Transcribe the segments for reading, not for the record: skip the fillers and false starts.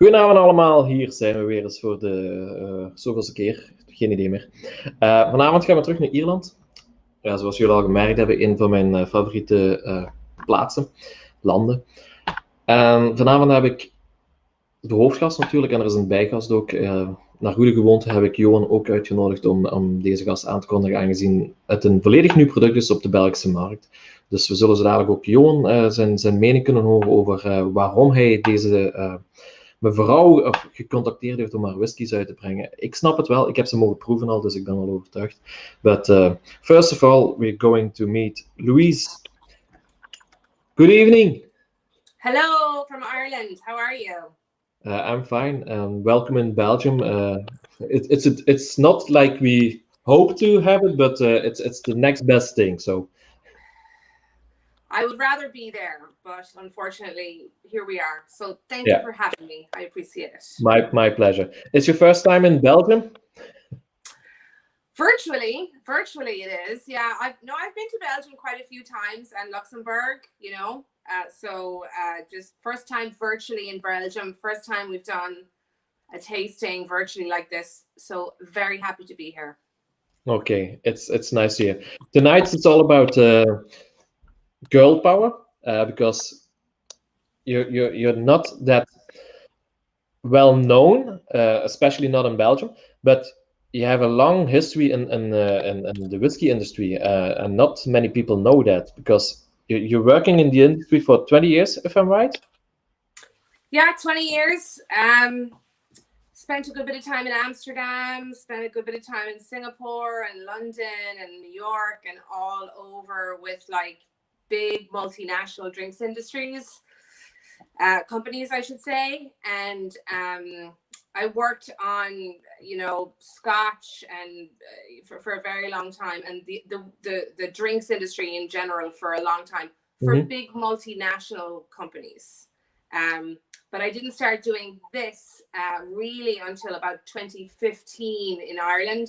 Goedenavond allemaal, hier zijn we weer eens voor de zoveelste keer, geen idee meer. Vanavond gaan we terug naar Ierland. Ja, zoals jullie al gemerkt hebben, een van mijn favoriete plaatsen, landen. Vanavond heb ik de hoofdgast natuurlijk en er is een bijgast ook. Naar goede gewoonte heb ik Johan ook uitgenodigd om deze gast aan te kondigen, aangezien het een volledig nieuw product is op de Belgische markt. Dus we zullen zo dadelijk ook Johan zijn mening kunnen horen over waarom hij deze mevrouw gecontacteerd heeft om haar whiskies uit te brengen. Ik snap het wel, ik heb ze mogen proeven al, dus ik ben al overtuigd. But first of all, we're going to meet Louise. Good evening. Hello from Ireland. How are you? I'm fine. Welcome in Belgium. It's not like we hope to have it, but it's the next best thing. So I would rather be there, but unfortunately, here we are. So thank you for having me. I appreciate it. My pleasure. It's your first time in Belgium? Virtually it is. Yeah, I've been to Belgium quite a few times and Luxembourg, just first time virtually in Belgium. First time we've done a tasting virtually like this. So very happy to be here. Okay, it's nice to hear. Tonight it's all about girl power, because you're not that well known, especially not in Belgium, but you have a long history in the whiskey industry, and not many people know that because you're working in the industry for 20 years, if I'm right? Yeah, 20 years. Spent a good bit of time in Amsterdam, spent a good bit of time in Singapore and London and New York and all over with like big multinational drinks industries, companies, I should say. And I worked on, Scotch and for a very long time, and the drinks industry in general for a long time for big multinational companies. But I didn't start doing this really until about 2015 in Ireland.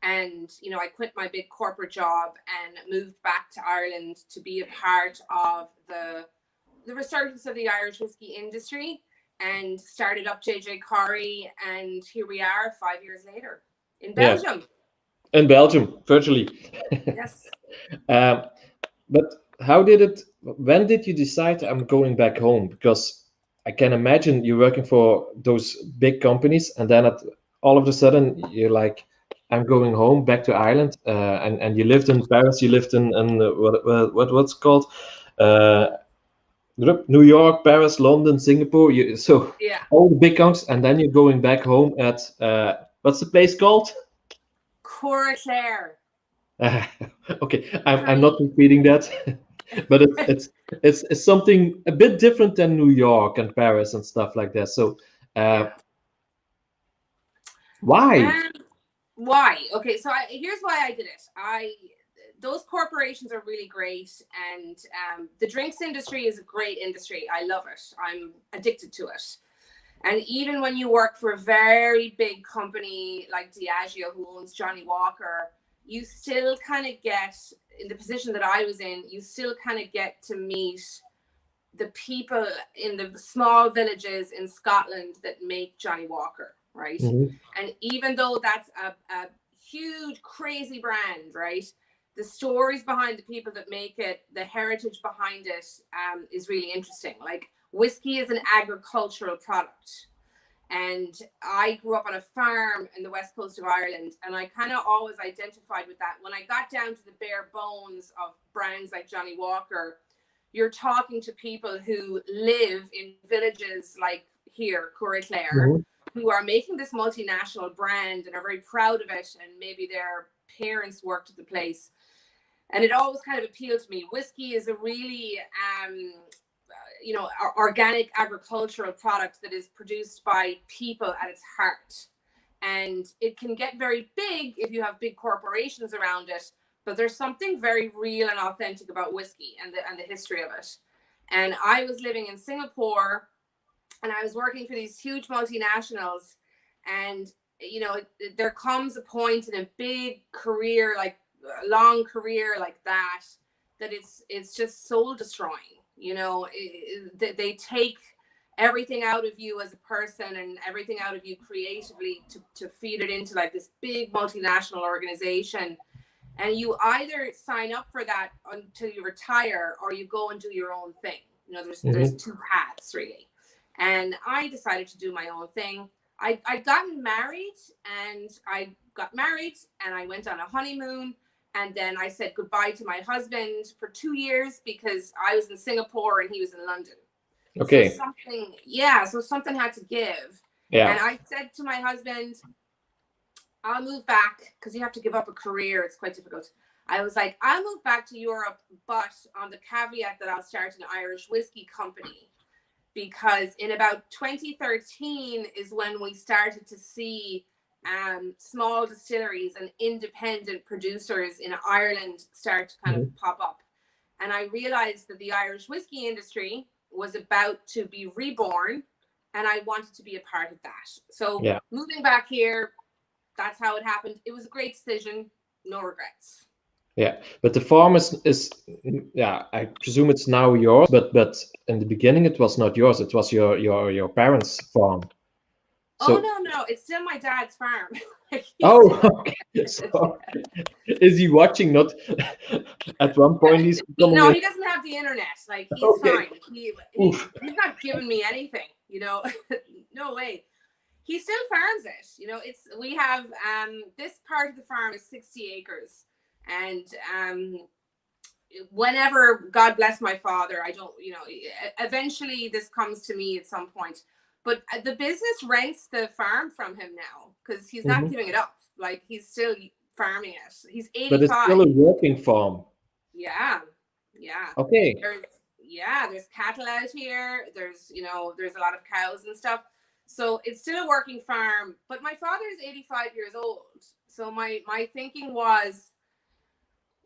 And, I quit my big corporate job and moved back to Ireland to be a part of the resurgence of the Irish whiskey industry and started up JJ Corry. And here we are 5 years later in Belgium. Yeah. In Belgium, virtually. Yes. But when did you decide I'm going back home? Because I can imagine you're working for those big companies and then all of a sudden you're like, I'm going home back to Ireland, and you lived in Paris, you lived in what's it called, New York, Paris, London, Singapore. All the big countries, and then you're going back home at what's the place called? Corry. Okay, I'm not repeating that, but it's something a bit different than New York and Paris and stuff like that. So why? Why? Okay, so here's why I did it. Those corporations are really great, and the drinks industry is a great industry. I love it. I'm addicted to it. And even when you work for a very big company like Diageo, who owns Johnny Walker, you still kind of get, in the position that I was in, you still kind of get to meet the people in the small villages in Scotland that make Johnny Walker. Right. And even though that's a huge, crazy brand, right, the stories behind the people that make it, the heritage behind it, is really interesting. Like, whiskey is an agricultural product. And I grew up on a farm in the west coast of Ireland, and I kind of always identified with that. When I got down to the bare bones of brands like Johnny Walker, you're talking to people who live in villages like here, Corry, who are making this multinational brand and are very proud of it, and maybe their parents worked at the place. And it always kind of appealed to me. Whiskey is a really, organic agricultural product that is produced by people at its heart. And it can get very big if you have big corporations around it, but there's something very real and authentic about whiskey and the history of it. And I was living in Singapore, and I was working for these huge multinationals, and there comes a point in a big career, like a long career like that it's just soul destroying. They take everything out of you as a person and everything out of you creatively to feed it into like this big multinational organization. And you either sign up for that until you retire or you go and do your own thing. You know, there's two paths really. And I decided to do my own thing. I'd gotten married and I went on a honeymoon. And then I said goodbye to my husband for 2 years because I was in Singapore and he was in London. Okay. So something had to give. Yeah. And I said to my husband, I'll move back because you have to give up a career. It's quite difficult. I was like, I'll move back to Europe, but on the caveat that I'll start an Irish whiskey company. Because in about 2013 is when we started to see small distilleries and independent producers in Ireland start to kind of pop up. And I realized that the Irish whiskey industry was about to be reborn and I wanted to be a part of that. So moving back here, that's how it happened. It was a great decision, no regrets. Yeah, but the farm is I presume it's now yours, but in the beginning it was not yours. It was your parents' farm. So, no, it's still my dad's farm. Okay. So, is he watching? Not at one point he's no, he doesn't have the internet. Like he's fine. He's not giving me anything. You know, no way. He still farms it. You know, we have this part of the farm is 60 acres, and whenever God bless my father, I don't. You know, eventually this comes to me at some point. But the business rents the farm from him now because he's not giving it up. Like he's still farming it. He's 85. But it's still a working farm. Yeah. Okay. There's cattle out here. There's a lot of cows and stuff. So it's still a working farm. But my father is 85 years old. So my thinking was,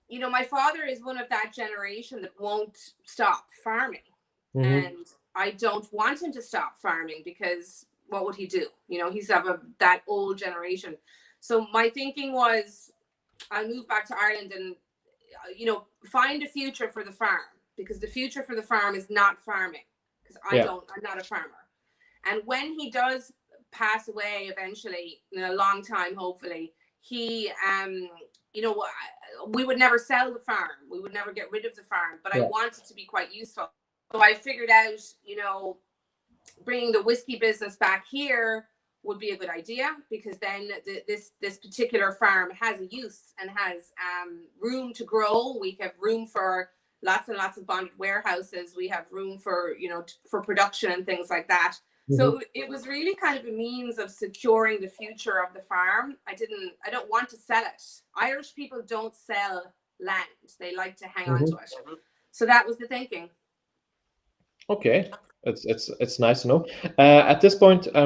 you know, my father is one of that generation that won't stop farming. And I don't want him to stop farming because what would he do? You know, he's of that old generation. So my thinking was I'll move back to Ireland and, you know, find a future for the farm because the future for the farm is not farming because I'm not a farmer. And when he does pass away eventually in a long time, hopefully, he, you know, we would never sell the farm. We would never get rid of the farm, but I want it to be quite useful. So I figured out, you know, bringing the whiskey business back here would be a good idea because then this particular farm has a use and has room to grow. We have room for lots and lots of bonded warehouses. We have room for, you know, for production and things like that. So it was really kind of a means of securing the future of the farm. I don't want to sell it. Irish people don't sell land. They like to hang on to it. So that was the thinking. Okay, it's nice to know. At this point, I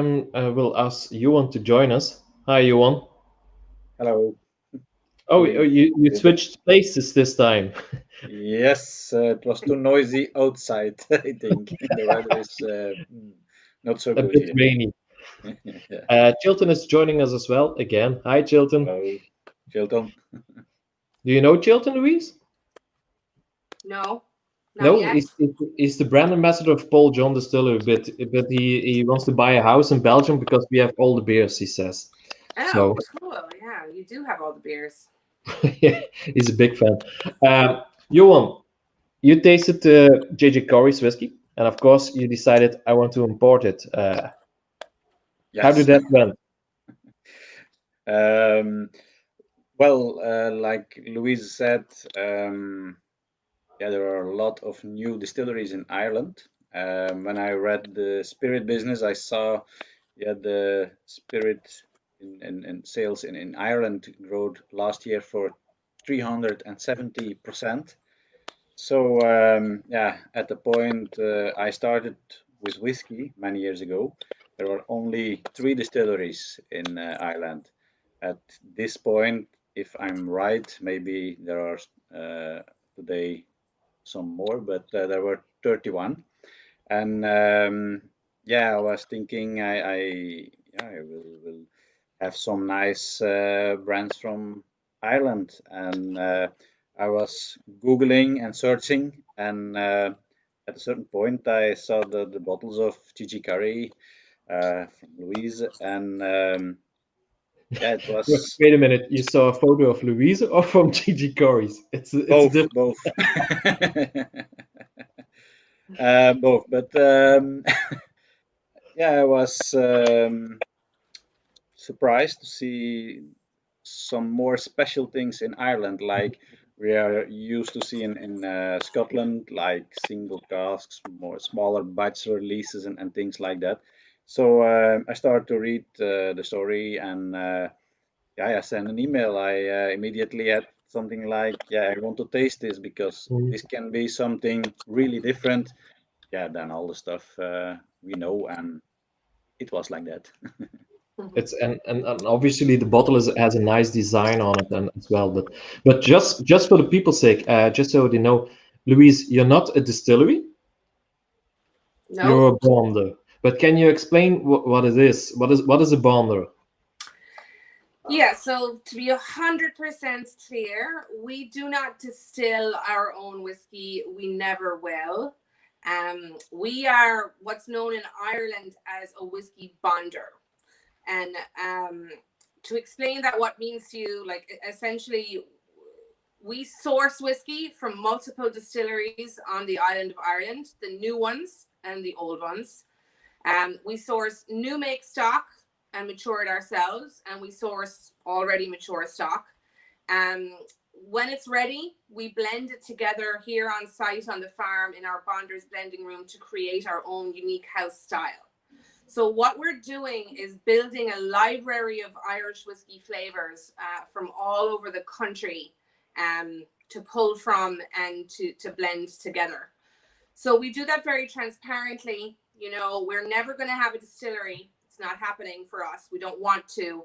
will ask Johan to join us. Hi, Johan. Hello. Oh, you switched places this time. Yes, it was too noisy outside. I think the weather is not so good A bit here. rainy. Chilton is joining us as well again. Hi, Chilton. Hello, Chilton. Do you know Chilton, Louise? No. No, he's the brand ambassador of Paul John Distillery, but he wants to buy a house in Belgium because we have all the beers, he says. Oh, cool. Yeah, you do have all the beers. Yeah, he's a big fan. Johan, you tasted JJ Corry's whiskey, and of course you decided I want to import it. Yes. How did that went? Well, like Louise said, there are a lot of new distilleries in Ireland. When I read the spirit business, I saw the spirit in sales in Ireland growed last year for 370%. So at the point I started with whiskey many years ago, there were only 3 distilleries in Ireland. At this point, if I'm right, maybe there are today some more, but there were 31. And I was thinking I will have some nice brands from Ireland, and I was Googling and searching, and at at a certain point, I saw the bottles of Gigi Corry from Louise, and yeah, it was Wait a minute, you saw a photo of Louise or from Gigi Corry's? It's both, different. both. Both, but yeah, I was surprised to see some more special things in Ireland, like we are used to see in Scotland, like single casks, more smaller batch releases, and things like that. So I started to read the story, and yeah, I sent an email. I immediately had something like, yeah, I want to taste this because this can be something really different, yeah, than all the stuff we know, and it was like that. It's and obviously the bottle has a nice design on it and as well, but just for the people's sake, just so they know, Louise, you're not a distillery, No. you're a bonder. But can you explain what it is? What is a bonder? Yeah, so to be 100% clear, we do not distill our own whiskey. We never will. We are what's known in Ireland as a whiskey bonder. And to explain that, what means to you, like essentially, we source whiskey from multiple distilleries on the island of Ireland, the new ones and the old ones. We source new make stock and mature it ourselves, and we source already mature stock. When it's ready, we blend it together here on site on the farm in our bonders blending room to create our own unique house style. So what we're doing is building a library of Irish whiskey flavors from all over the country to pull from and to blend together. So we do that very transparently. You know, we're never going to have a distillery. It's not happening for us. We don't want to.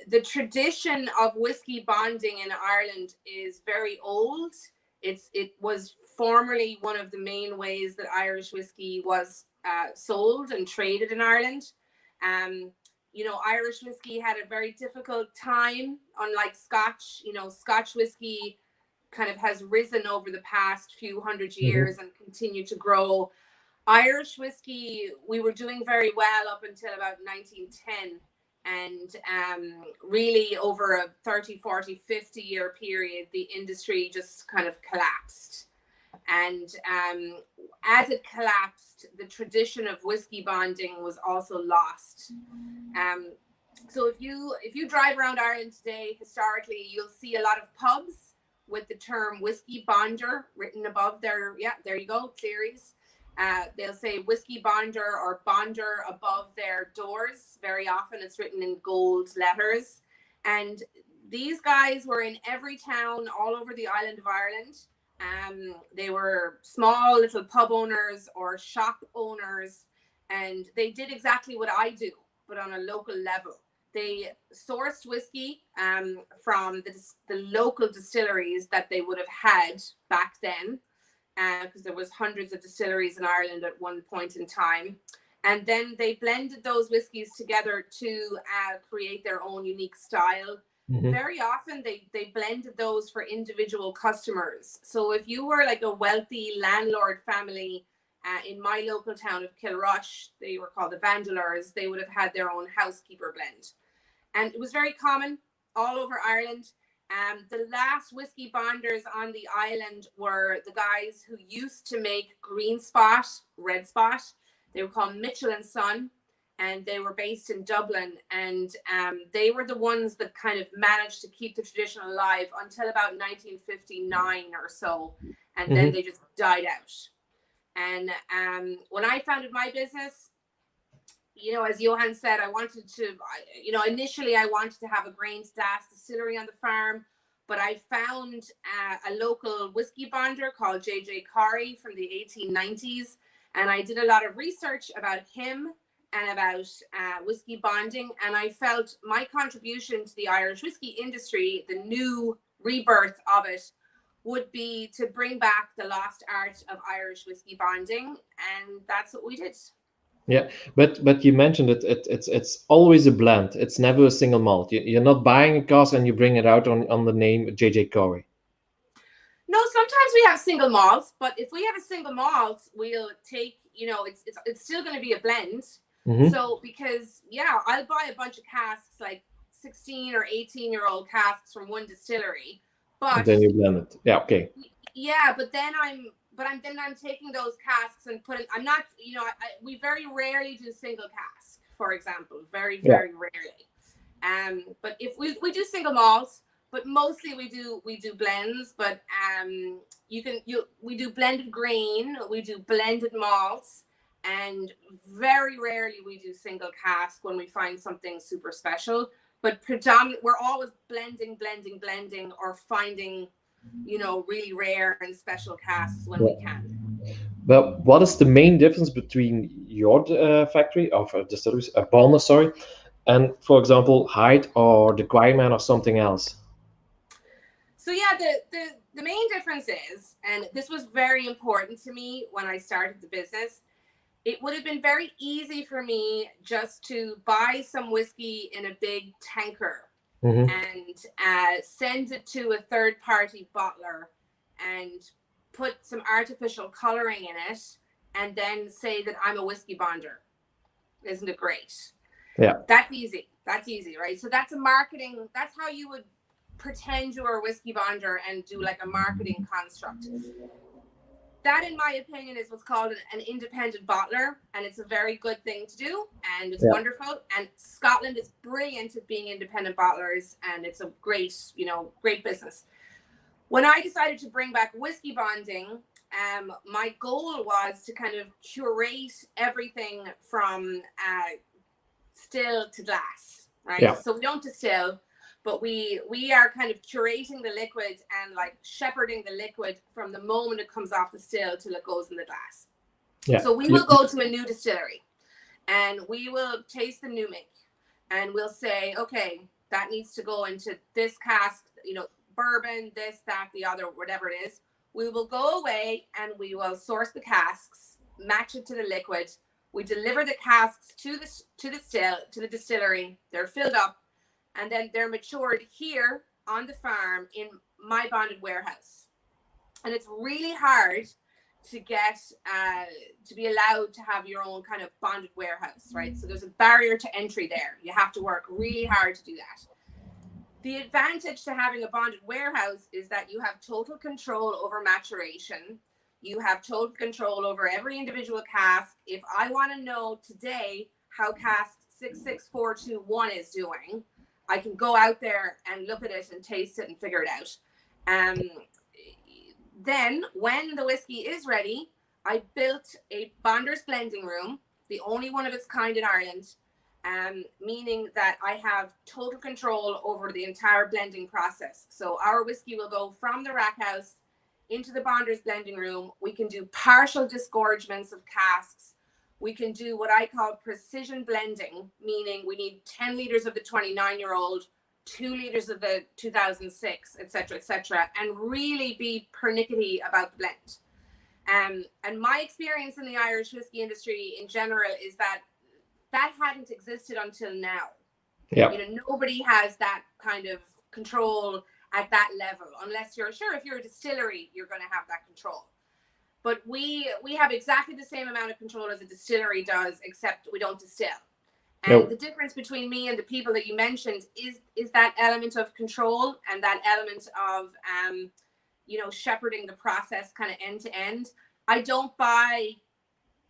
The tradition of whiskey bonding in Ireland is very old. It was formerly one of the main ways that Irish whiskey was sold and traded in Ireland. You know, Irish whiskey had a very difficult time, unlike Scotch. You know, Scotch whiskey kind of has risen over the past few hundred years and continued to grow. Irish whiskey, we were doing very well up until about 1910. And really over a 30, 40, 50 year period, the industry just kind of collapsed. And as it collapsed, the tradition of whiskey bonding was also lost. So if you drive around Ireland today, historically, you'll see a lot of pubs with the term whiskey bonder written above their, yeah, there you go, Cleary's. They'll say whiskey bonder or bonder above their doors. Very often it's written in gold letters. And these guys were in every town all over the island of Ireland. They were small little pub owners or shop owners, and they did exactly what I do, but on a local level. They sourced whiskey from the local distilleries that they would have had back then, because there was hundreds of distilleries in Ireland at one point in time. And then they blended those whiskeys together to create their own unique style. Very often they blended those for individual customers. So if you were like a wealthy landlord family in my local town of Kilrush, they were called the Vandalers, they would have had their own housekeeper blend. And it was very common all over Ireland. The last whiskey bonders on the island were the guys who used to make Green Spot, Red Spot. They were called Mitchell and Son, and they were based in Dublin. And they were the ones that kind of managed to keep the tradition alive until about 1959 or so. And then they just died out. And when I founded my business, you know, as Johan said, I wanted to, you know, initially I wanted to have a grain stash distillery on the farm, but I found a local whiskey bonder called J.J. Corry from the 1890s. And I did a lot of research about him and about whiskey bonding. And I felt my contribution to the Irish whiskey industry, the new rebirth of it, would be to bring back the lost art of Irish whiskey bonding. And that's what we did. Yeah, but you mentioned it's always a blend. It's never a single malt. You're not buying a cask and you bring it out on the name J.J. Corry. No, sometimes we have single malts, but if we have a single malt, we'll take, it's still going to be a blend. So because, I'll buy a bunch of casks, like 16 or 18-year-old casks from one distillery, but and then you blend it. Yeah, okay. Yeah, but then I'm taking those casks and I'm not, we very rarely do single cask, for example, very rarely. But if we do single malts, but mostly we do blends, but we do blended grain, we do blended malts, and very rarely we do single cask when we find something super special. But predominantly, we're always blending, or finding, really rare and special casks when we can. But what is the main difference between your factory of distilleries, Balna, sorry, and for example, Hyde or the Gwyman or something else? So yeah, the main difference is, and this was very important to me when I started the business, it would have been very easy for me just to buy some whiskey in a big tanker and send it to a third-party bottler and put some artificial coloring in it and then say that I'm a whiskey bonder. Isn't it great? Yeah. That's easy, right? So that's that's how you would pretend you're a whiskey bonder and do like a marketing construct. That, in my opinion, is what's called an independent bottler, and it's a very good thing to do, and it's wonderful. And Scotland is brilliant at being independent bottlers, and it's a great business. When I decided to bring back whiskey bonding, my goal was to kind of curate everything from still to glass, right? Yeah. So we don't distill, but we are kind of curating the liquid and like shepherding the liquid from the moment it comes off the still till it goes in the glass. Yeah. So we will go to a new distillery and we will taste the new make and we'll say, okay, that needs to go into this cask, bourbon, this, that, the other, whatever it is. We will go away and we will source the casks, match it to the liquid. We deliver the casks to the distillery. They're filled up. And then they're matured here on the farm in my bonded warehouse. And it's really hard to get, to be allowed to have your own kind of bonded warehouse, right? So there's a barrier to entry there. You have to work really hard to do that. The advantage to having a bonded warehouse is that you have total control over maturation. You have total control over every individual cask. If I want to know today how cask 66421 is doing, I can go out there and look at it and taste it and figure it out. Then when the whiskey is ready, I built a Bonder's blending room, the only one of its kind in Ireland, meaning that I have total control over the entire blending process. So our whiskey will go from the rack house into the Bonder's blending room. We can do partial disgorgements of casks. We can do what I call precision blending, meaning we need 10 liters of the 29-year-old, 2 liters of the 2006, et cetera, and really be pernickety about the blend. And my experience in the Irish whiskey industry in general is that hadn't existed until now. Yeah. Nobody has that kind of control at that level, unless if you're a distillery, you're going to have that control. But we have exactly the same amount of control as a distillery does, except we don't distill. And the difference between me and the people that you mentioned is that element of control and that element of, shepherding the process kind of end to end. I don't buy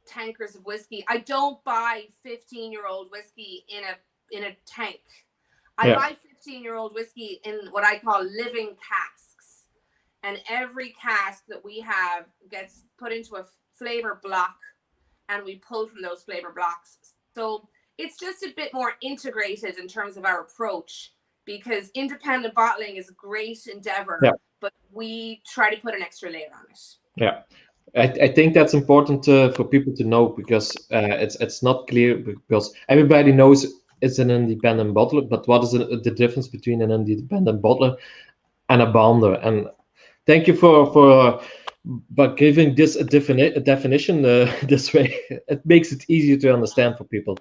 tankers of whiskey. I don't buy 15-year-old whiskey in a tank. I buy 15-year-old whiskey in what I call living casks. And every cask that we have gets put into a flavor block and we pull from those flavor blocks. So it's just a bit more integrated in terms of our approach, because independent bottling is a great endeavor, but we try to put an extra layer on it. Yeah. I think that's important for people to know, because it's not clear, because everybody knows it's an independent bottler, but what is the difference between an independent bottler and a bonder? And thank you for giving this a definition this way. It makes it easier to understand for people.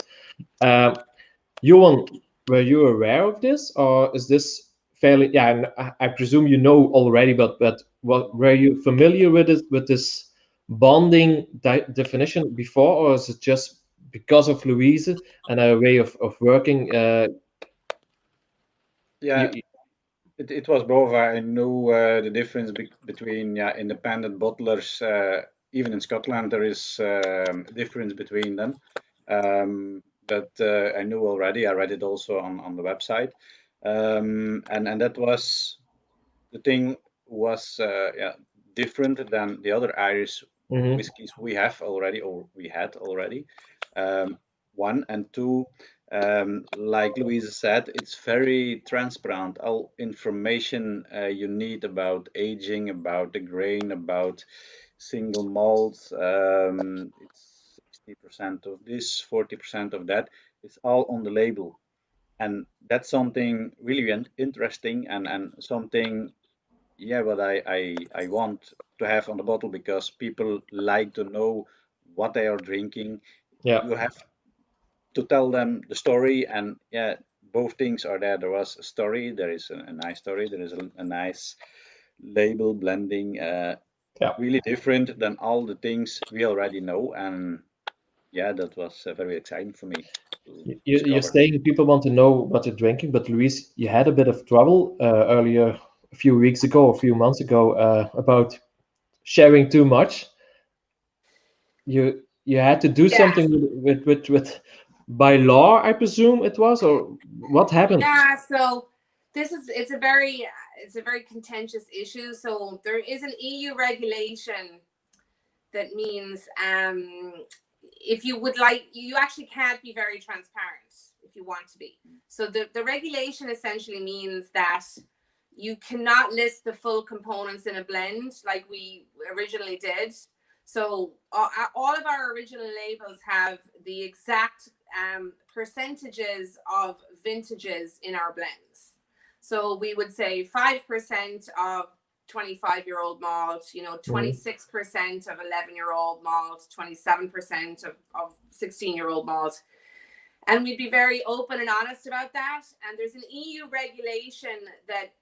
Johan, were you aware of this, or is this fairly, yeah, and I presume you know already, but were you familiar with this bonding definition before, or is it just because of Louise and a way of working? Yeah, it was both. I knew the difference between independent bottlers. Even in Scotland, there is a difference between them. But I knew already. I read it also on the website, and that was the thing was different than the other Irish whiskies we have already, or we had already. One and two, like Louise said, it's very transparent. All information you need about aging, about the grain, about single malts. It's 60% of this, 40% of that. It's all on the label. And that's something really interesting and something, what I want to have on the bottle, because people like to know what they are drinking. Yeah. You have to tell them the story, and both things are there. There was a story, there is a nice story, there is a nice label blending, really different than all the things we already know. And that was very exciting for me to You're discover. saying people want to know what you're drinking, but Louise, you had a bit of trouble earlier, a few weeks ago, a few months ago, about sharing too much. You had to do something with by law, I presume it was, or what happened? Yeah, so it's a very contentious issue. So there is an EU regulation that means if you would like, you actually can't be very transparent if you want to be. So the regulation essentially means that you cannot list the full components in a blend like we originally did. So all of our original labels have the exact percentages of vintages in our blends. So we would say 5% of 25-year-old malt, 26% of 11-year-old malt, 27% of 16-year-old malt. And we'd be very open and honest about that. And there's an EU regulation that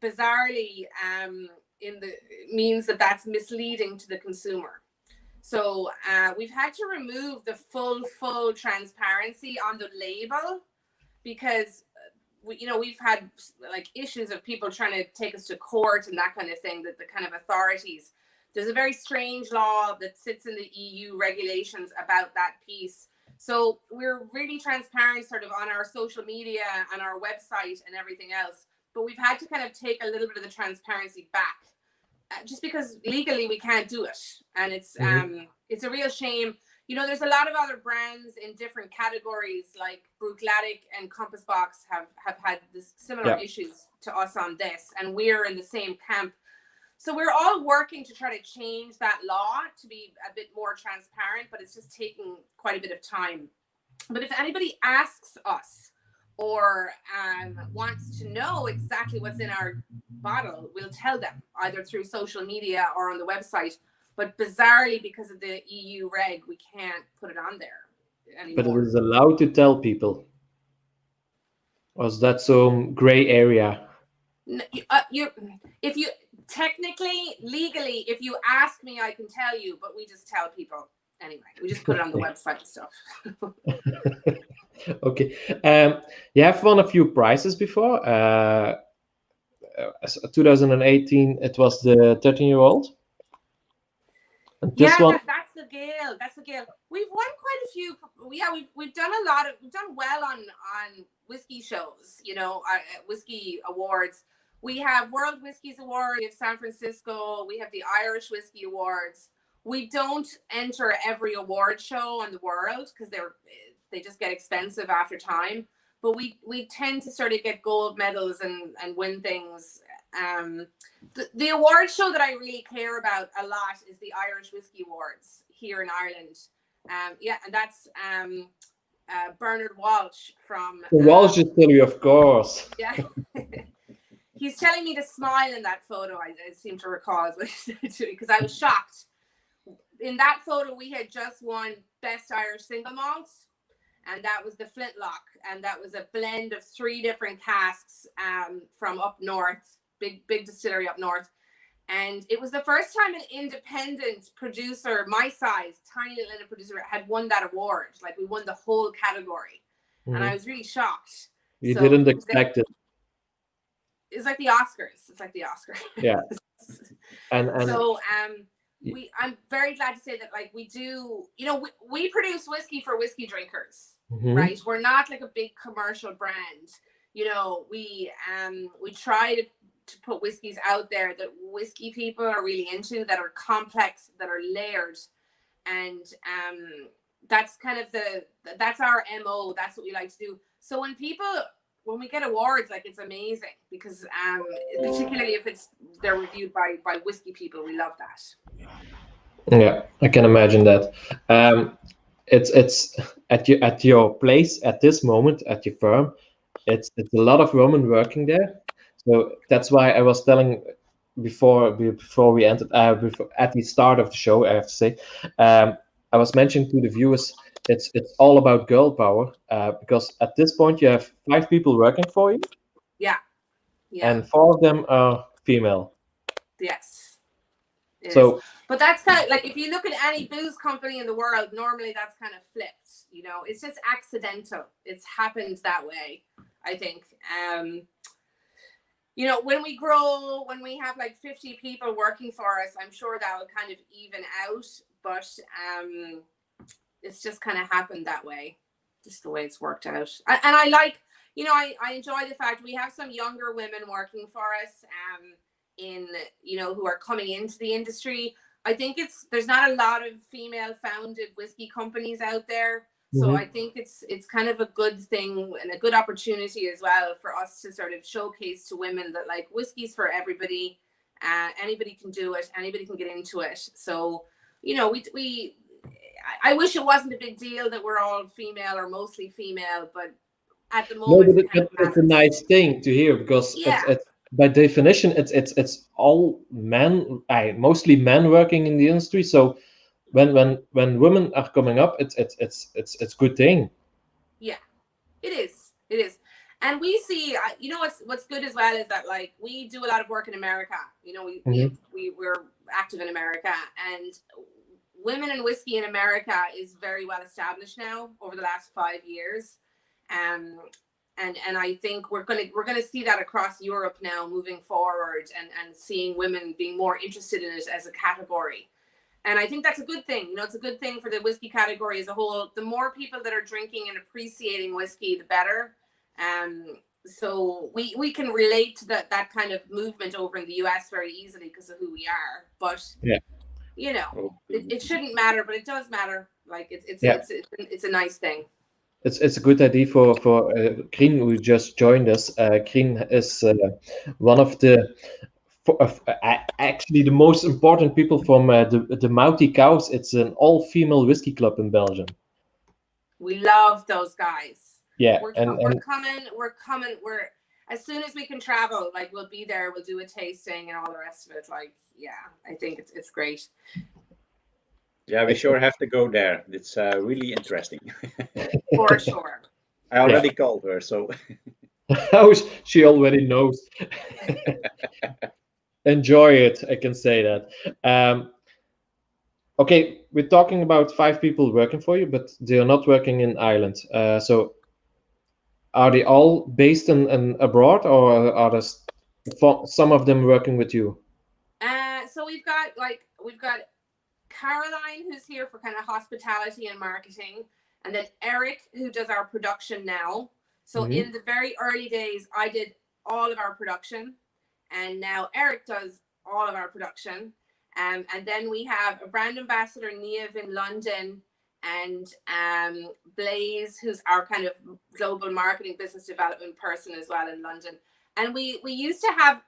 bizarrely means that that's misleading to the consumer. So we've had to remove the full transparency on the label, because we've had like issues of people trying to take us to court and that kind of thing, that the kind of authorities. There's a very strange law that sits in the EU regulations about that piece. So we're really transparent sort of on our social media and our website and everything else. But we've had to kind of take a little bit of the transparency back, just because legally we can't do it. And it's a real shame. There's a lot of other brands in different categories, like Bruichladdich and Compass Box have had this similar issues to us on this, and we're in the same camp. So we're all working to try to change that law to be a bit more transparent, but it's just taking quite a bit of time. But if anybody asks us or wants to know exactly what's in our bottle, we'll tell them either through social media or on the website. But bizarrely, because of the EU reg, we can't put it on there anymore. But it is allowed to tell people. Or is that some gray area? If you technically, legally, if you ask me, I can tell you, but we just tell people anyway. We just put it on the website and stuff. Okay. You have won a few prizes before. 2018, it was the 13-year-old. That's the Gale. That's the Gale. We've won quite a few. Yeah, we've done a lot of. We've done well on whiskey shows. Whiskey awards. We have World Whiskies Award. We have San Francisco. We have the Irish Whiskey Awards. We don't enter every award show in the world because they just get expensive after time. But we tend to sort of get gold medals and win things. The award show that I really care about a lot is the Irish Whiskey Awards here in Ireland. And that's Bernard Walsh from the Walsh Distillery, of course. Yeah. He's telling me to smile in that photo. I seem to recall what he said to me, because I was shocked. In that photo, we had just won Best Irish Single Malt. and that was the Flintlock, and that was a blend of 3 different casks from up north, big distillery up north. And it was the first time an independent producer, my size, tiny little independent producer, had won that award. Like, we won the whole category, and I was really shocked. You didn't expect it. It's like the Oscars. It's like the Oscars. Yeah. and so I'm very glad to say that, like, we do, you know, we produce whiskey for whiskey drinkers, right? We're not like a big commercial brand. You know, we try to put whiskeys out there that whiskey people are really into, that are complex, that are layered, and that's kind of that's our MO. That's what we like to do. So when we get awards, like, it's amazing, because particularly if they're reviewed by whiskey people, we love that. Yeah, I can imagine that. It's at your place at this moment, at your firm. It's a lot of women working there, so that's why I was telling before we entered at the start of the show, I have to say, I was mentioning to the viewers, it's all about girl power, because at this point you have 5 people working for you. Yeah. And 4 of them are female. Yes. So, but that's kind of like, if you look at any booze company in the world, normally that's kind of flipped. You know, it's just accidental. It's happened that way, I think. You know, when we grow, when we have like 50 people working for us, I'm sure that will kind of even out. But it's just kind of happened that way, just the way it's worked out. And I like, you know, I enjoy the fact we have some younger women working for us, you know, who are coming into the industry. I think there's not a lot of female founded whiskey companies out there. So I think it's kind of a good thing and a good opportunity as well for us to sort of showcase to women that, like, whiskey's for everybody. Anybody can do it. Anybody can get into it. So, you know, I wish it wasn't a big deal that we're all female or mostly female, but at the moment, it's a nice thing to hear, because it's by definition it's all men, mostly men working in the industry. So when women are coming up, it's a good thing. Yeah, it is. And we see, you know, what's good as well is that, like, we do a lot of work in America. You know, we're active in America, and women in whiskey in America is very well established now over the last 5 years. And I think we're gonna see that across Europe now moving forward, and seeing women being more interested in it as a category. And I think that's a good thing. You know, it's a good thing for the whiskey category as a whole. The more people that are drinking and appreciating whiskey, the better. So we can relate to that kind of movement over in the US very easily because of who we are. But you know, it shouldn't matter, but it does matter. Like, it's a nice thing. It's a good idea for Green, who just joined us. Green is one of actually the most important people from the Mountie Cows. It's an all-female whiskey club in Belgium. We love those guys. Yeah, we're coming. We're, as soon as we can travel, like, we'll be there. We'll do a tasting and all the rest of it. Like, yeah, I think it's great. Yeah, we sure have to go there. It's really interesting. For sure. I already called her, so. Oh, she already knows. Enjoy it, I can say that. Okay, we're talking about 5 people working for you, but they're not working in Ireland. So are they all based in abroad, or are there some of them working with you? So we've got Caroline, who's here for kind of hospitality and marketing, and then Eric, who does our production now. So in the very early days, I did all of our production, and now Eric does all of our production. And then we have a brand ambassador, Niamh, in London, and Blaze, who's our kind of global marketing business development person as well in London. And we used to have,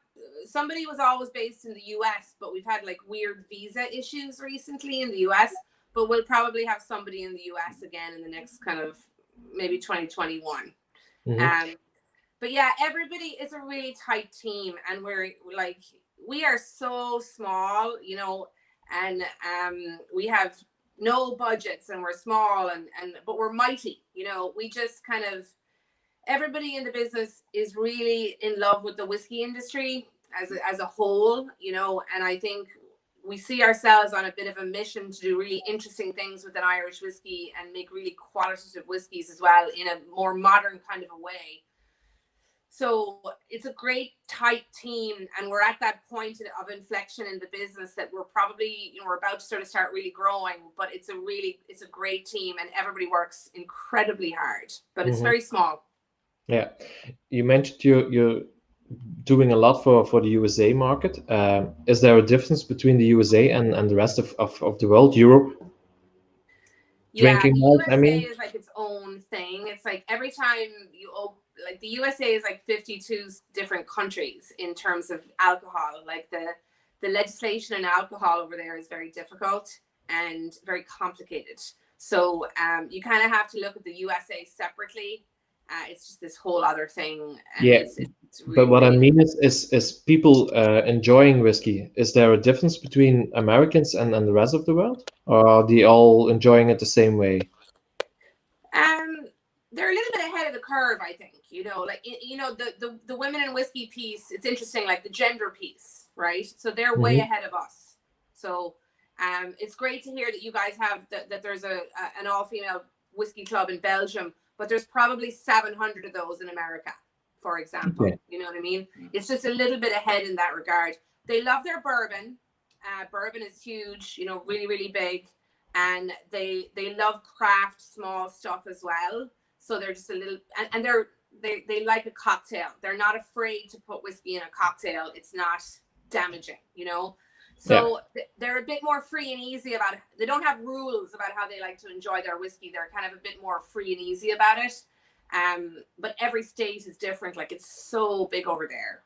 somebody was always based in the US, but we've had like weird visa issues recently in the US, but we'll probably have somebody in the US again in the next kind of maybe 2021. But yeah, everybody is a really tight team, and we are so small, you know, and we have no budgets, and we're small, but we're mighty. We just kind of, everybody in the business is really in love with the whiskey industry as a whole, and I think we see ourselves on a bit of a mission to do really interesting things with an Irish whiskey and make really qualitative whiskies as well in a more modern kind of a way. So it's a great tight team, and we're at that point of inflection in the business that we're probably, we're about to sort of start really growing, but it's a great team, and everybody works incredibly hard, but it's very small. Yeah. You mentioned you're doing a lot for the USA market. Is there a difference between the USA and the rest of the world, Europe? Yeah, the wise, USA is like its own thing. It's like every time like the USA is like 52 different countries in terms of alcohol. Like the legislation in alcohol over there is very difficult and very complicated. So you kind of have to look at the USA separately. It's just this whole other thing. And Yeah, it's really, but what I mean is people enjoying whiskey. Is there a difference between Americans and the rest of the world? Or are they all enjoying it the same way? They're a little bit ahead of the curve, I think. Like the women in whiskey piece. It's interesting, like the gender piece, right? So they're way ahead of us. So it's great to hear that you guys have that there's an all-female whiskey club in Belgium, but there's probably 700 of those in America, for example. Okay. You know what I mean? It's just a little bit ahead in that regard. They love their bourbon. Bourbon is huge, really, really big. And they love craft small stuff as well. So they're just a little, and they like a cocktail. They're not afraid to put whiskey in a cocktail. It's not damaging, So they're a bit more free and easy about it. They don't have rules about how they like to enjoy their whiskey. They're kind of a bit more free and easy about it. But every state is different. Like it's so big over there,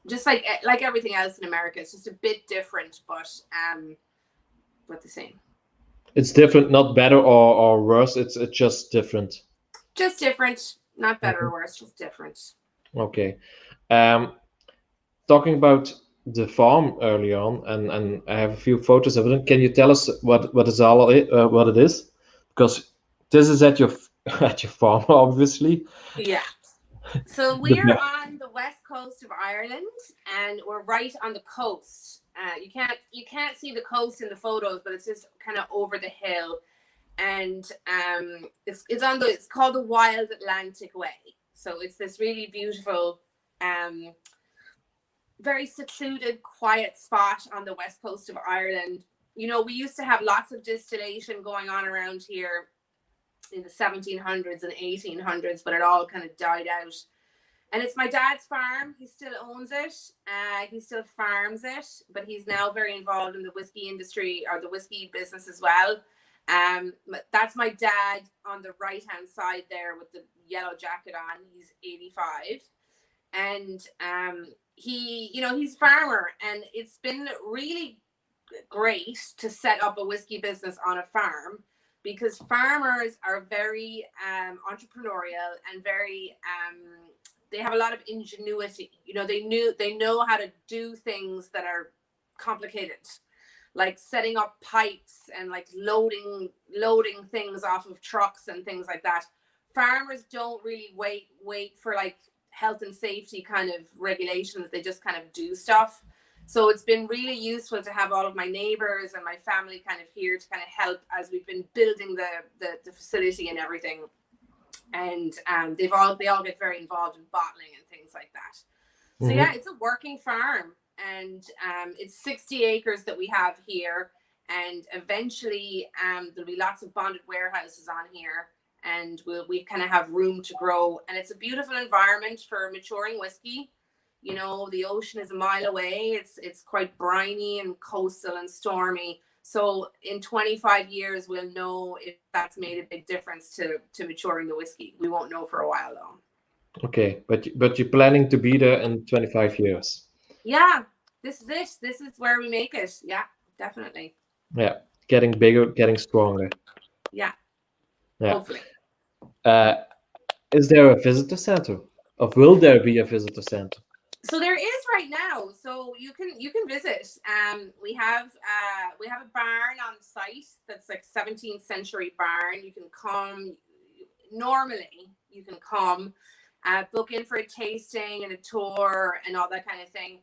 just like everything else in America. It's just a bit different, but the same. It's different, not better or worse. It's just different. Just different, not better or worse, just different. Okay. Talking about the farm early on, and I have a few photos of it. Can you tell us what it is? Because this is at your farm, obviously. Yeah. So we're on the west coast of Ireland, and we're right on the coast. You can't see the coast in the photos, but it's just kind of over the hill, and it's called the Wild Atlantic Way. So it's this really beautiful, very secluded, quiet spot on the west coast of Ireland. We used to have lots of distillation going on around here in the 1700s and 1800s, but it all kind of died out. And it's my dad's farm. He still owns it. He still farms it, but he's now very involved in the whiskey industry or the whiskey business as well. But that's my dad on the right-hand side there with the yellow jacket on. He's 85. And he's a farmer, and it's been really great to set up a whiskey business on a farm, because farmers are very entrepreneurial and very they have a lot of ingenuity. They know how to do things that are complicated, like setting up pipes and like loading things off of trucks and things like that. Farmers don't really wait for like health and safety kind of regulations. They just kind of do stuff. So it's been really useful to have all of my neighbors and my family kind of here to kind of help as we've been building the facility and everything. And they all get very involved in bottling and things like that. So yeah, it's a working farm, and it's 60 acres that we have here. And eventually there'll be lots of bonded warehouses on here, and we kind of have room to grow. And it's a beautiful environment for maturing whiskey. The ocean is a mile away. It's quite briny and coastal and stormy. So in 25 years, we'll know if that's made a big difference to maturing the whiskey. We won't know for a while though. Okay, but you're planning to be there in 25 years. Yeah, this is it. This is where we make it. Yeah, definitely. Yeah, getting bigger, getting stronger. Yeah. Hopefully. Is there a visitor center? Or will there be a visitor center? So there is right now. So you can visit. We have a barn on site that's like 17th century barn. You can come. Normally, you can come, book in for a tasting and a tour and all that kind of thing.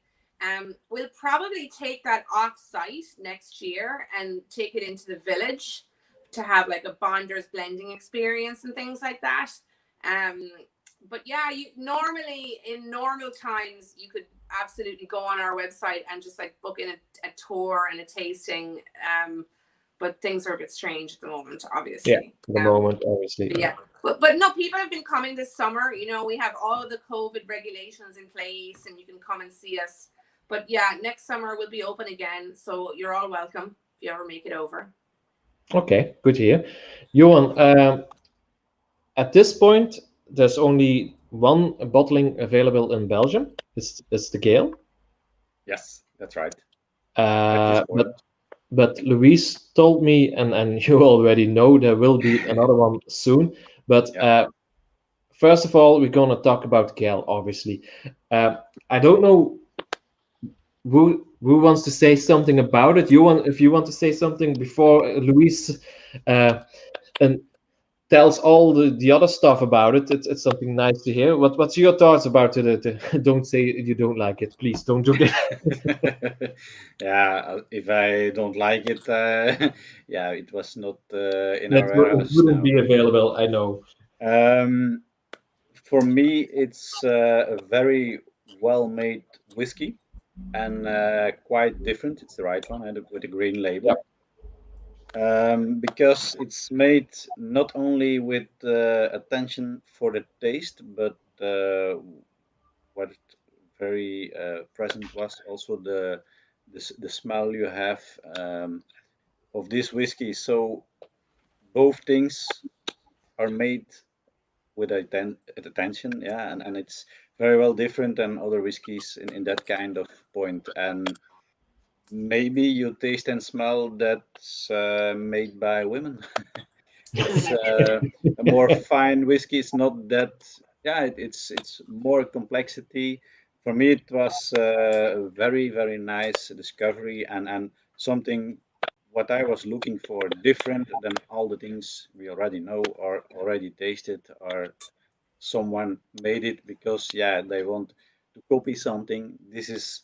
We'll probably take that off site next year and take it into the village to have like a Bonders blending experience and things like that. But yeah, normally in normal times, you could absolutely go on our website and just like book in a tour and a tasting. But things are a bit strange at the moment, obviously. Yeah, at the moment, obviously. Yeah. But no, people have been coming this summer. You know, we have all of the COVID regulations in place and you can come and see us. But yeah, next summer we'll be open again. So you're all welcome if you ever make it over. Okay, good to hear. Johan, at this point, there's only one bottling available in Belgium. It's the Gale. Yes, that's right. At this point. But Louise told me, and you already know, there will be another one soon. But first of all, we're going to talk about Gale, obviously. I don't know who wants to say something about it. If you want to say something before Louise and tells all the other stuff about it. It's something nice to hear. What's your thoughts about it? Don't say you don't like it, please. Don't do that. Yeah, if I don't like it, yeah, it was not in That our warehouse. wouldn't be available. I know. For me, it's a very well-made whiskey and quite different. It's the right one, with a green label. Yep. Because it's made not only with attention for the taste, but what very present was also the smell you have of this whiskey. So both things are made with attention, yeah, and it's very well different than other whiskeys in that kind of point. And maybe you taste and smell that's made by women. It's a more fine whiskey. It's not that. Yeah, it's more complexity. For me, it was a very very nice discovery and something what I was looking for, different than all the things we already know or already tasted, or someone made it because they want to copy something. This is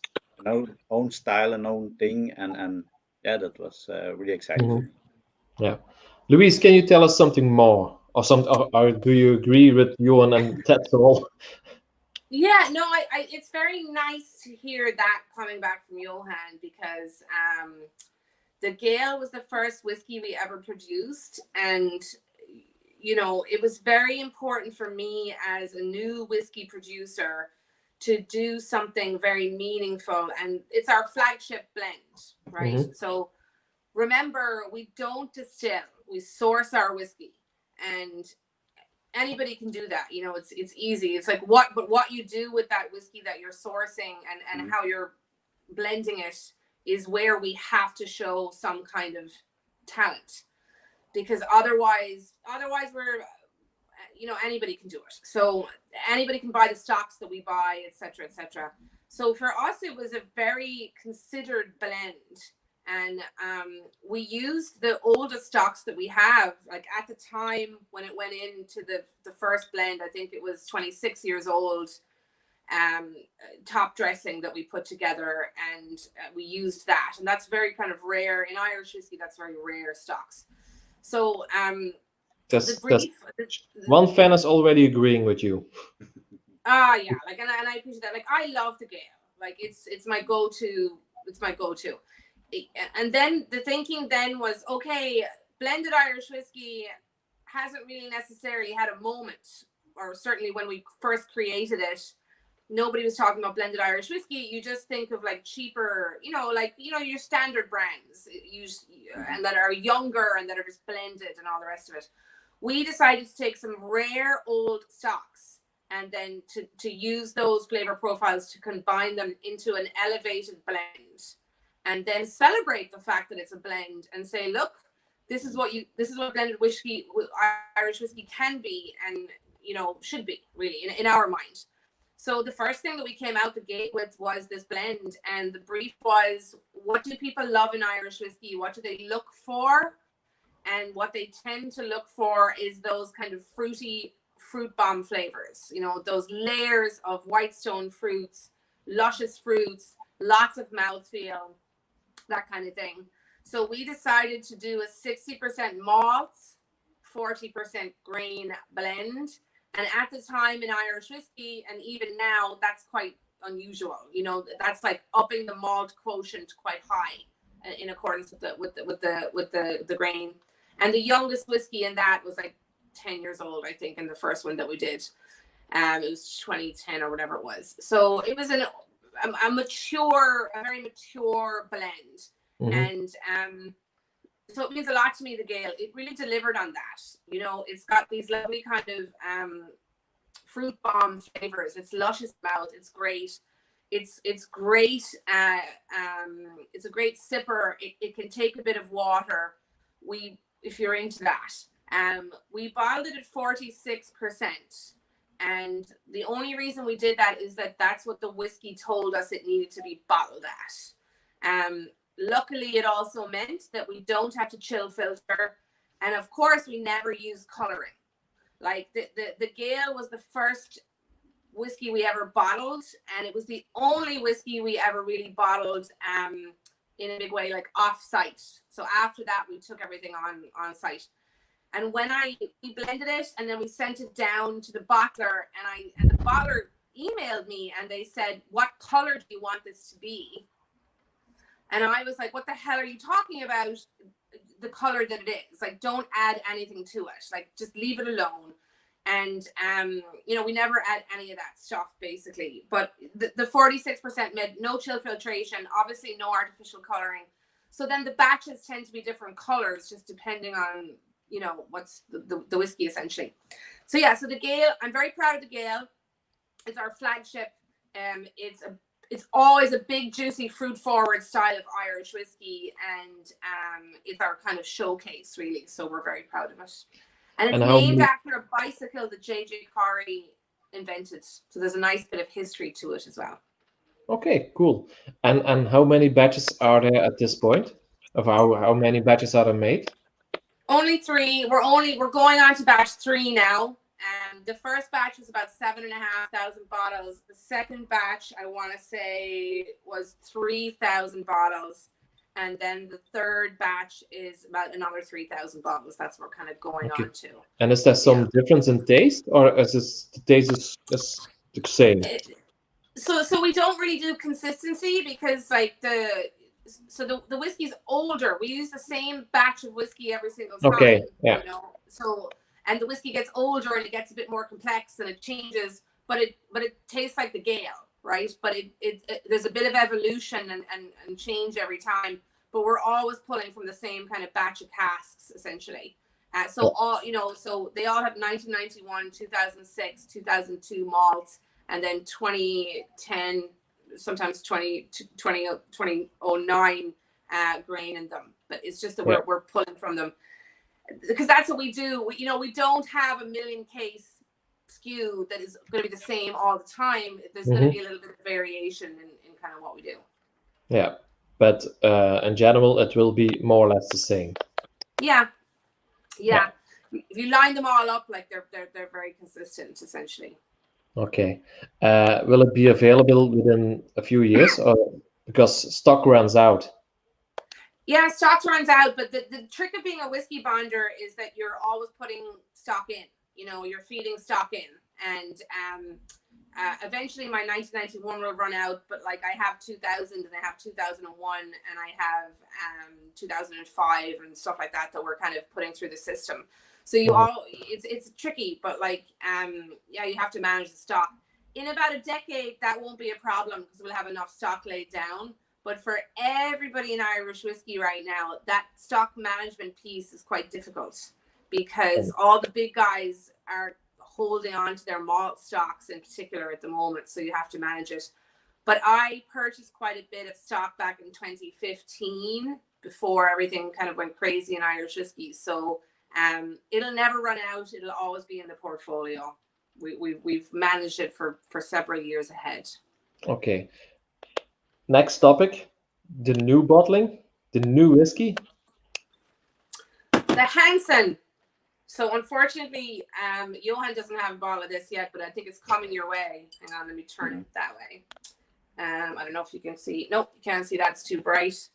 own style and own thing, and that was really exciting for me. Yeah, Louise, can you tell us something more, or do you agree with Johan and that's all? Yeah, no, it's very nice to hear that coming back from Johan, because the Gale was the first whiskey we ever produced, and you know, it was very important for me as a new whiskey producer to do something very meaningful, and it's our flagship blend, right? Mm-hmm. So remember, we don't distill, we source our whiskey, and anybody can do that. You know, it's easy. It's like what you do with that whiskey that you're sourcing and how you're blending it is where we have to show some kind of talent, because otherwise we're, you know, anybody can do it. So anybody can buy the stocks that we buy, etc., etc. So for us, it was a very considered blend. And we used the oldest stocks that we have. Like at the time when it went into the first blend, I think it was 26 years old, top dressing that we put together, and we used that. And that's very kind of rare in Irish whiskey. That's very rare stocks. So one fan is already agreeing with you. Yeah, like and I appreciate that. Like I love the Gale. Like it's my go-to. It's my go-to. And then the thinking then was, okay, blended Irish whiskey hasn't really necessarily had a moment, or certainly when we first created it, nobody was talking about blended Irish whiskey. You just think of like cheaper, your standard brands, and that are younger and that are just blended and all the rest of it. We decided to take some rare old stocks and then to use those flavor profiles to combine them into an elevated blend. And then celebrate the fact that it's a blend and say, look, this is what blended whiskey, Irish whiskey can be, and should be really in our mind. So the first thing that we came out the gate with was this blend, and the brief was, what do people love in Irish whiskey? What do they look for? And what they tend to look for is those kind of fruity fruit bomb flavors, you know, those layers of whitestone fruits, luscious fruits, lots of mouthfeel, that kind of thing. So we decided to do a 60% malt, 40% grain blend. And at the time in Irish whiskey, and even now, that's quite unusual. You know, that's like upping the malt quotient quite high in accordance with the grain. And the youngest whiskey in that was like 10 years old, I think, in the first one that we did. It was 2010 or whatever it was. So it was a very mature blend. And so it means a lot to me, the Gale. It really delivered on that. You know, it's got these lovely kind of fruit bomb flavors. It's luscious mouth. It's great. It's great. It's a great sipper. It can take a bit of water. If you're into that. We bottled it at 46%. And the only reason we did that is that that's what the whiskey told us it needed to be bottled at. Luckily, it also meant that we don't have to chill filter. And of course, we never use coloring. Like the Gale was the first whiskey we ever bottled. And it was the only whiskey we ever really bottled in a big way, like off site. So after that, we took everything on site. And when we blended it and then we sent it down to the bottler, and the bottler emailed me and they said, what color do you want this to be? And I was like, what the hell are you talking about? The color that it is. Like, don't add anything to it. Like, just leave it alone. And, you know, we never add any of that stuff, basically. But the 46% meant no chill filtration, obviously no artificial coloring. So then the batches tend to be different colors, just depending on, you know, what's the whiskey, essentially. So, yeah, so the Gale, I'm very proud of the Gale. It's our flagship. It's always a big, juicy, fruit-forward style of Irish whiskey, and it's our kind of showcase, really. So we're very proud of it. And it's named after a bicycle that J.J. Corry invented. So there's a nice bit of history to it as well. Okay, cool. And how many batches are there at this point? Of how many batches are there made? Only 3. We're going on to batch 3 now. The first batch was about 7,500 bottles. The second batch, I want to say, was 3,000 bottles. And then the third batch is about another 3,000 bottles. That's what we're kind of going on to. And is there some difference in taste, or is the taste is the same? So we don't really do consistency because, like, the whiskey's older. We use the same batch of whiskey every single time. Okay, yeah. You know? So, and the whiskey gets older and it gets a bit more complex and it changes, but it tastes like the Gale, right? But it there's a bit of evolution and change every time. But we're always pulling from the same kind of batch of casks, essentially. So they all have 1991, 2006, 2002 malts, and then 2010, sometimes 2009 grain in them. But it's just that we're pulling from them because that's what we do. We don't have a million case SKU that is going to be the same all the time. There's going to be a little bit of variation in kind of what we do. Yeah. But in general, it will be more or less the same. Yeah. If you line them all up, like they're very consistent, essentially. Okay. Will it be available within a few years, or because stock runs out? Yeah, stock runs out. But the trick of being a whiskey bonder is that you're always putting stock in. You're feeding stock in, and eventually my 1991 will run out, but like I have 2000 and I have 2001 and I have 2005 and stuff like that we're kind of putting through the system. So it's tricky, but like you have to manage the stock. In about a decade, that won't be a problem because we'll have enough stock laid down. But for everybody in Irish whiskey right now, that stock management piece is quite difficult because all the big guys are holding on to their malt stocks in particular at the moment, so you have to manage it. But I purchased quite a bit of stock back in 2015 before everything kind of went crazy in Irish whiskey. So it'll never run out. It'll always be in the portfolio. we've managed it for several years ahead. Okay. Next topic, the new bottling, the new whiskey. The Hansen. So unfortunately, Johan doesn't have a bottle of this yet, but I think it's coming your way. Hang on, let me turn it that way. I don't know if you can see. Nope, you can't see. That's too bright.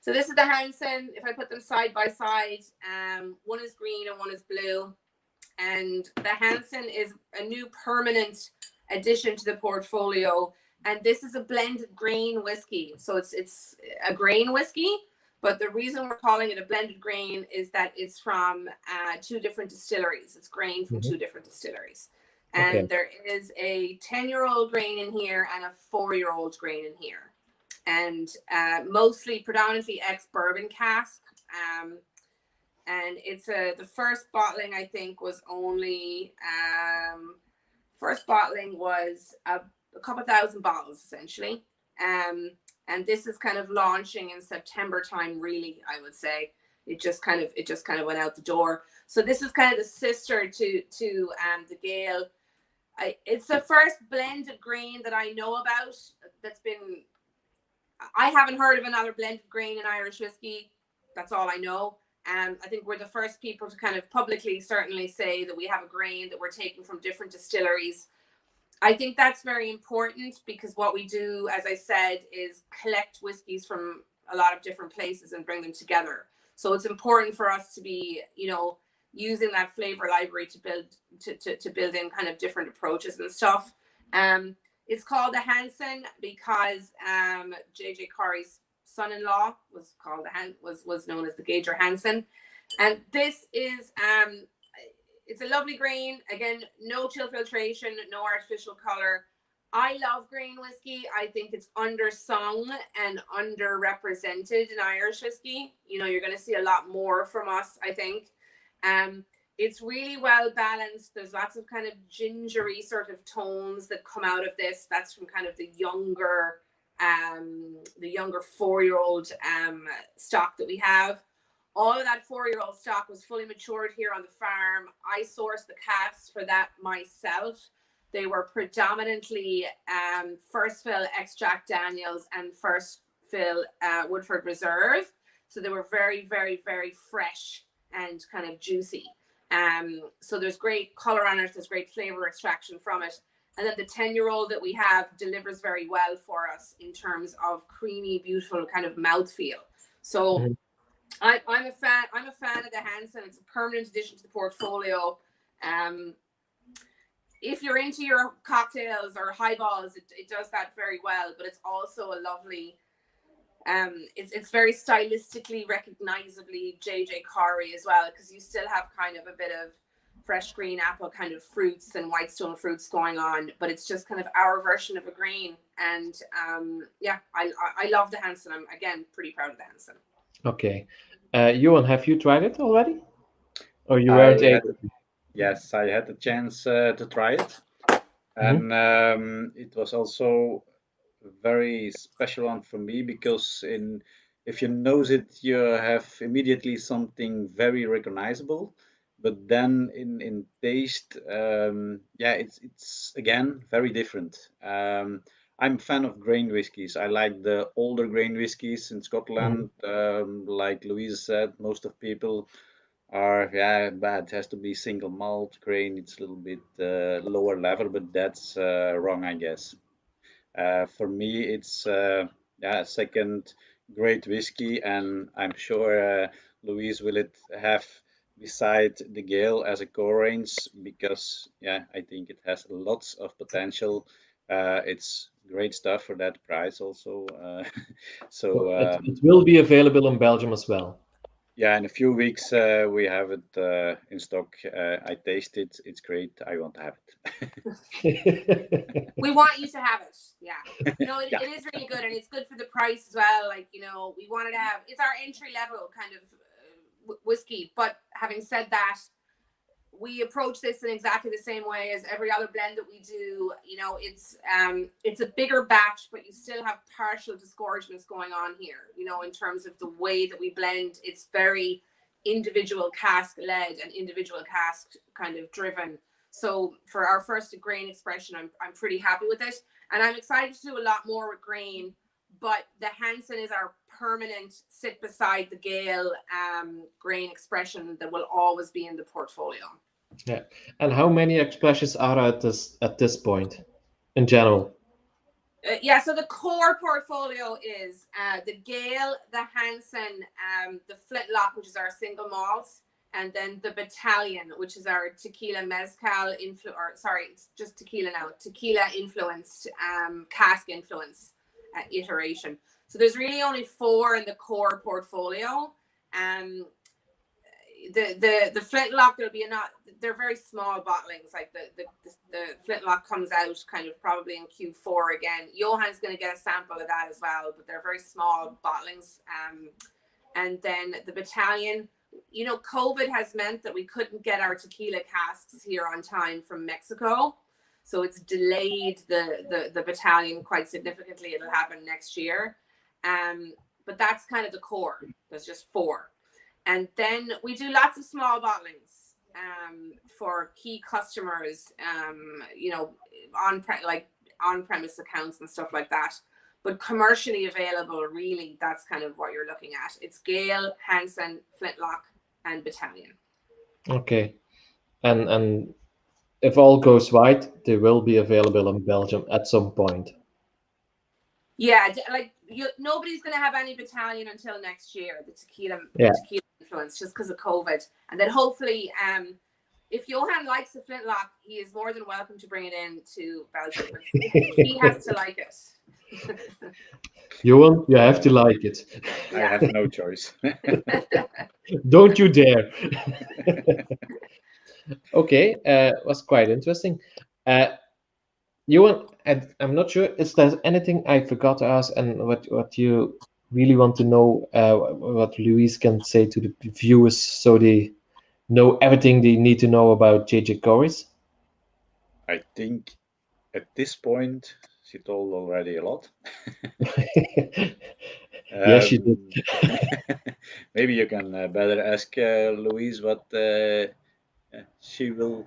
So this is the Hansen. If I put them side by side, one is green and one is blue. And the Hansen is a new permanent addition to the portfolio. And this is a blended grain whiskey. So it's a grain whiskey. But the reason we're calling it a blended grain is that it's from 2 different distilleries. It's grain from 2 different distilleries. And there is a 10-year-old grain in here and a 4-year-old grain in here. And mostly, predominantly ex-bourbon cask. And it's the first bottling, I think, was only, first bottling was a couple thousand bottles, essentially. And this is kind of launching in September time, really, I would say. It just kind of went out the door. So this is kind of the sister to the Gale. It's the first blended grain that I know about that's been, I haven't heard of another blended grain in Irish whiskey. That's all I know. And I think we're the first people to kind of publicly certainly say that we have a grain that we're taking from different distilleries. I think that's very important because what we do, as I said, is collect whiskeys from a lot of different places and bring them together. So it's important for us to be, you know, using that flavor library to build to build in kind of different approaches and stuff. It's called the Hansen because JJ Corry's son-in-law was called was known as the Gauger Hansen, and this is it's a lovely grain. Again, no chill filtration, no artificial color. I love grain whiskey. I think it's undersung and underrepresented in Irish whiskey. You know, you're going to see a lot more from us, I think. It's really well balanced. There's lots of kind of gingery sort of tones that come out of this. That's from kind of the younger 4-year-old stock that we have. All of that 4-year-old stock was fully matured here on the farm. I sourced the casks for that myself. They were predominantly first fill ex Jack Daniels and first fill Woodford Reserve. So they were very, very, very fresh and kind of juicy. So there's great color on it. There's great flavor extraction from it. And then the 10-year-old that we have delivers very well for us in terms of creamy, beautiful kind of mouthfeel. So I'm a fan of the Hansen. It's a permanent addition to the portfolio. If you're into your cocktails or highballs, it does that very well. But it's also a lovely. It's very stylistically, recognizably JJ Corry as well, because you still have kind of a bit of fresh green apple kind of fruits and whitestone fruits going on, but it's just kind of our version of a grain. And yeah, I love the Hansen. I'm again pretty proud of the Hansen. Okay, Johan, have you tried it already, or you weren't able? Yes, I had the chance to try it, and it was also a very special one for me because if you nose it, you have immediately something very recognizable. But then in taste, it's again very different. I'm a fan of grain whiskies. I like the older grain whiskies in Scotland. Like Louise said, most of people are bad. It has to be single malt grain. It's a little bit lower level, but that's wrong, I guess. For me, it's a second great whiskey, and I'm sure Louise will have beside the Gale as a core range because I think it has lots of potential. It's great stuff for that price also. It will be available in Belgium as well. Yeah, in a few weeks we have it in stock. I taste it. It's great. I want to have it. We want you to have it. Yeah. No, it is really good, and it's good for the price as well. Like, you know, we wanted to have, it's our entry level kind of whiskey. But having said that, we approach this in exactly the same way as every other blend that we do. You know, it's a bigger batch, but you still have partial disgorgements going on here. You know, in terms of the way that we blend, it's very individual cask led and individual cask kind of driven. So for our first grain expression, I'm pretty happy with it. And I'm excited to do a lot more with grain, but the Hansen is our permanent sit beside the Gale grain expression that will always be in the portfolio. Yeah. And how many expressions are at this point in general? Yeah, so the core portfolio is the Gale, the Hansen, the Flintlock, which is our single malt, and then the Battalion, which is our tequila mezcal it's just tequila now, tequila influenced, cask influence iteration. So there's really only 4 in the core portfolio. The Flintlock, they're very small bottlings. Like the Flintlock comes out kind of probably in Q4 again. Johan's going to get a sample of that as well, but they're very small bottlings. And then the Battalion, you know, COVID has meant that we couldn't get our tequila casks here on time from Mexico. So it's delayed the Battalion quite significantly. It'll happen next year. But that's kind of the core. There's just 4. And then we do lots of small bottlings for key customers, you know, on-premise accounts and stuff like that. But commercially available, really, that's kind of what you're looking at. It's Gale, Hansen, Flintlock, and Battalion. Okay. And if all goes right, they will be available in Belgium at some point. Yeah, like nobody's going to have any Battalion until next year, the tequila influence, just because of COVID. And then hopefully, if Johan likes the Flintlock, he is more than welcome to bring it in to Belgium. He has to like it. Johan, you have to like it. I have no choice. Don't you dare. Okay, was quite interesting. Johan, I'm not sure, is there anything I forgot to ask, and what you really want to know, what Louise can say to the viewers so they know everything they need to know about JJ Corry's? I think at this point, she told already a lot. Yes, she did. Maybe you can better ask Louise what she will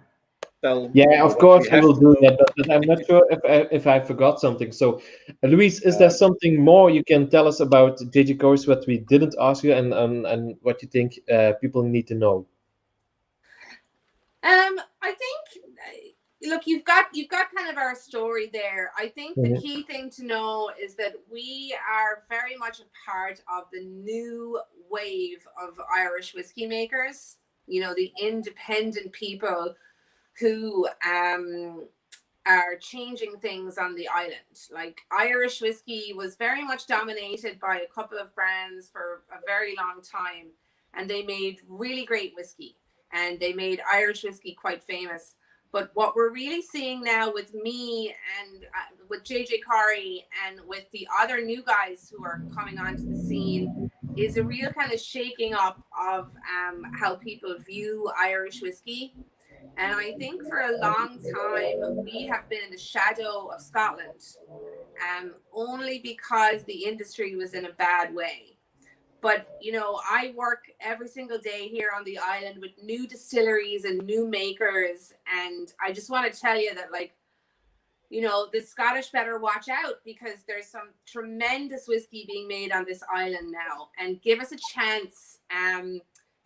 tell. Yeah, of course I will do that, but I'm not sure if I forgot something. So, Louise, is there something more you can tell us about JJ Corry's what we didn't ask you, and what you think people need to know? I think, look, you've got kind of our story there. I think the key thing to know is that we are very much a part of the new wave of Irish whiskey makers, you know, the independent people who are changing things on the island. Like, Irish whiskey was very much dominated by a couple of brands for a very long time, and they made really great whiskey, and they made Irish whiskey quite famous. But what we're really seeing now with me and with JJ Corry and with the other new guys who are coming onto the scene is a real kind of shaking up of how people view Irish whiskey. And I think for a long time, we have been in the shadow of Scotland, only because the industry was in a bad way. But, you know, I work every single day here on the island with new distilleries and new makers. And I just want to tell you that, like, you know, the Scottish better watch out, because there's some tremendous whiskey being made on this island now. And give us a chance.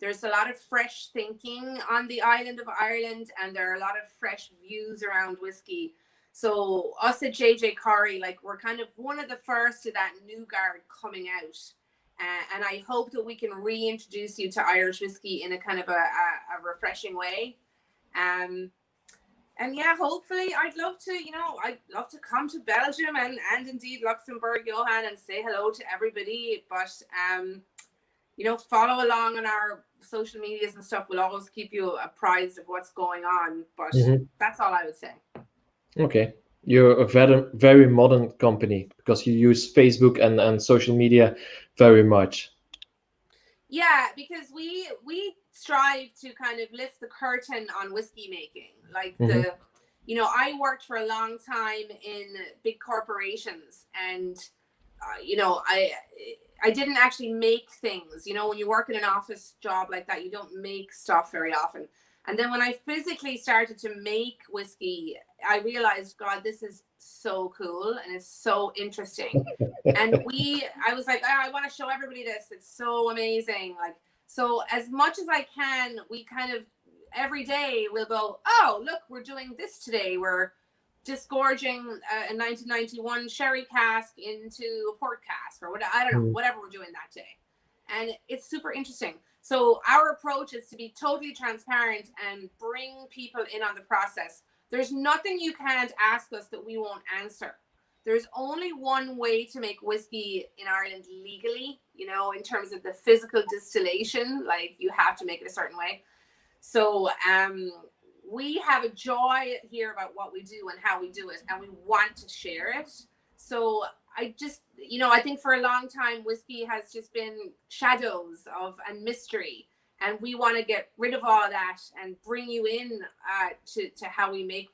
There's a lot of fresh thinking on the island of Ireland, and there are a lot of fresh views around whiskey. So us at JJ Corry, like, we're kind of one of the first to that new guard coming out. And I hope that we can reintroduce you to Irish whiskey in a kind of a refreshing way. And yeah, hopefully I'd love to come to Belgium and indeed Luxembourg, Johan, and say hello to everybody. But, you know, follow along on our social medias and stuff. We'll always keep you apprised of what's going on. But that's all I would say. Okay. You're a very, very modern company because you use Facebook and social media very much. Yeah, because we strive to kind of lift the curtain on whiskey making. Like, you know, I worked for a long time in big corporations, and you know, I didn't actually make things. You know, when you work in an office job like that, you don't make stuff very often. And then when I physically started to make whiskey, I realized, God, this is so cool and it's so interesting. And I was like, oh, I want to show everybody this. It's so amazing. Like, so as much as I can, we kind of every day we'll go, oh, look, we're doing this today. We're disgorging a 1991 sherry cask into a port cask or whatever. I don't know, whatever we're doing that day. And it's super interesting. So our approach is to be totally transparent and bring people in on the process. There's nothing you can't ask us that we won't answer. There's only one way to make whiskey in Ireland legally, you know, in terms of the physical distillation, like you have to make it a certain way. So we have a joy here about what we do and how we do it, and we want to share it. So I just, you know, I think for a long time, whiskey has just been shadows of and mystery. And we want to get rid of all that and bring you in to how we make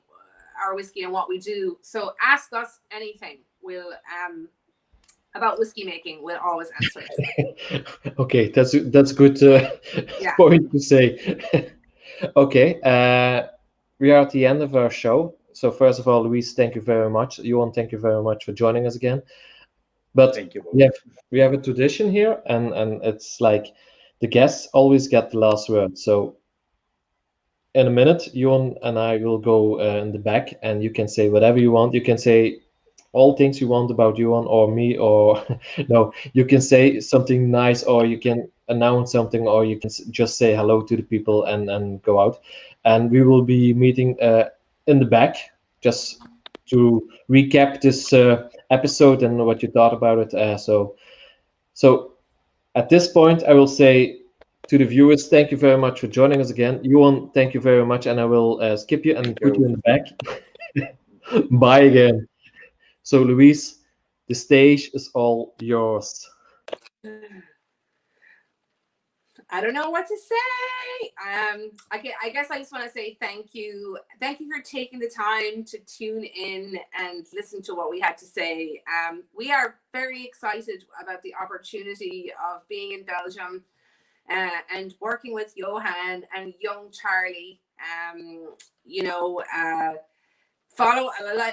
our whiskey and what we do. So ask us anything. We'll about whiskey making. We'll always answer it. Okay, that's good point to say. Okay, we are at the end of our show. So first of all, Louise, thank you very much. Johan, thank you very much for joining us again. But Thank you. we have a tradition here, and it's like the guests always get the last word. So in a minute, Johan and I will go in the back, and you can say whatever you want. You can say all things you want about Johan or me, or no, you can say something nice, or you can announce something, or you can just say hello to the people and go out. And we will be meeting in the back just to recap this episode and what you thought about it. So at this point, I will say to the viewers, thank you very much for joining us again. Johan, thank you very much, and I will skip you and put you in the back. Bye again. So, Louise, the stage is all yours. I don't know what to say. I guess I just want to say thank you. Thank you for taking the time to tune in and listen to what we had to say. We are very excited about the opportunity of being in Belgium and working with Johan and young Charlie. You know, follow,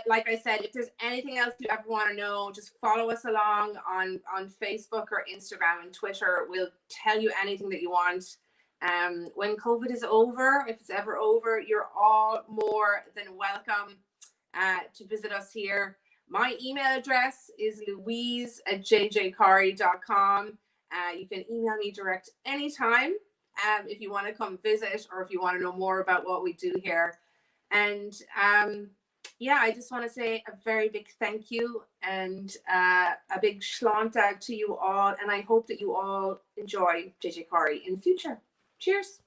like I said, if there's anything else you ever want to know, just follow us along on Facebook or Instagram and Twitter. We'll tell you anything that you want. When COVID is over, if it's ever over, you're all more than welcome to visit us here. My email address is louise@jjcorry.com. You can email me direct anytime if you want to come visit or if you want to know more about what we do here. And yeah, I just want to say a very big thank you and a big slán to you all. And I hope that you all enjoy JJ Corry in the future. Cheers.